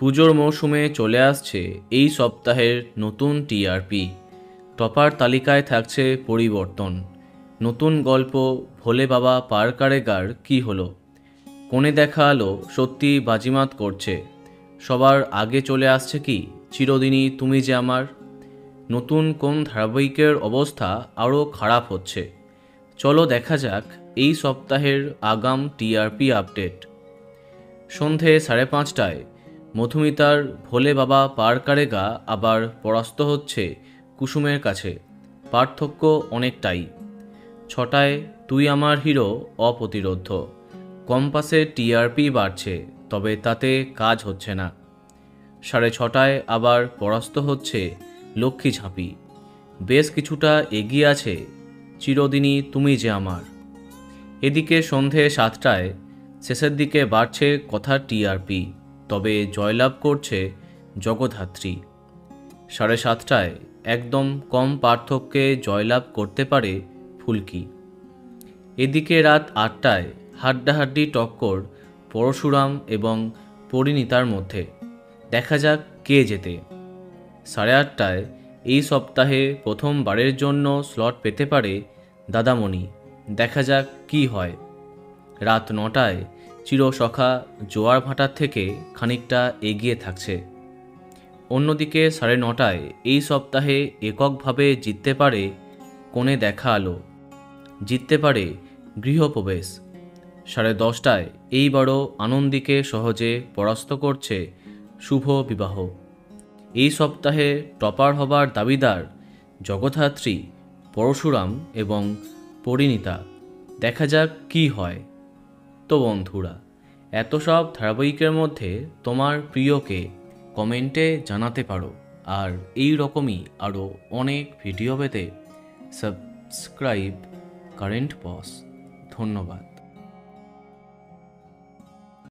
পুজোর মৌসুমে চলে আসছে এই সপ্তাহের নতুন টিআরপি। টপার তালিকায় থাকছে পরিবর্তন। নতুন গল্প ভোলে বাবা পার কারেগার কী হলো, কোণে দেখা আলো সত্যি বাজিমাত করছে। সবার আগে চলে আসছে কি চিরদিনই তুমি যে আমার। নতুন কোন ধারাবাহিকের অবস্থা আরও খারাপ হচ্ছে। চলো দেখা যাক এই সপ্তাহের আগাম টিআরপি আপডেট। সন্ধে 5:30টায় মধুমিতার ভোলে বাবা পার কারেগা আবার পরাস্ত হচ্ছে কুসুমের কাছে। পার্থক্য অনেকটাই। 6টায় তুই আমার হিরো অপ্রতিরোধ্য। কম্পাসে টিআরপি বাড়ছে, তবে তাতে কাজ হচ্ছে না। 6:30টায় আবার পরাস্ত হচ্ছে লক্ষ্মী ঝাঁপি। বেশ কিছুটা এগিয়ে আছে চিরদিনই তুমি যে আমার। এদিকে সন্ধে 7টায় শেষের দিকে বাড়ছে কথার টিআরপি, তবে জয়লাভ করছে জগদ্ধাত্রী। 7:30টায় একদম কম পার্থক্যে জয়লাভ করতে পারে ফুলকি। এদিকে রাত 8টায় হাড্ডাহাড্ডি টক্কর পরশুরাম এবং পরিণীতার মধ্যে। দেখা যাক কে জেতে। 8:30টায় এই সপ্তাহে প্রথমবারের জন্য স্লট পেতে পারে দাদামণি। দেখা যাক কি হয়। রাত 9টায় চিরসখা জোয়ার ভাটার থেকে খানিকটা এগিয়ে থাকছে। অন্যদিকে 9:30টায় এই সপ্তাহে এককভাবে জিততে পারে কোণে দেখা আলো, জিততে পারে গৃহপ্রবেশ। 10:30টায় এইবারও আনন্দীকে সহজে পরাস্ত করছে শুভ বিবাহ। এই সপ্তাহে টপার হবার দাবিদার জগদ্ধাত্রী, পরশুরাম এবং পরিণীতা। দেখা যাক কি হয়। তো বন্ধুরা, এত সব ধারাবাহিকের মধ্যে তোমার প্রিয়কে কমেন্টে জানাতে পারো। আর এই রকমই আরও অনেক ভিডিও পেতে সাবস্ক্রাইব কারেন্ট বস। ধন্যবাদ।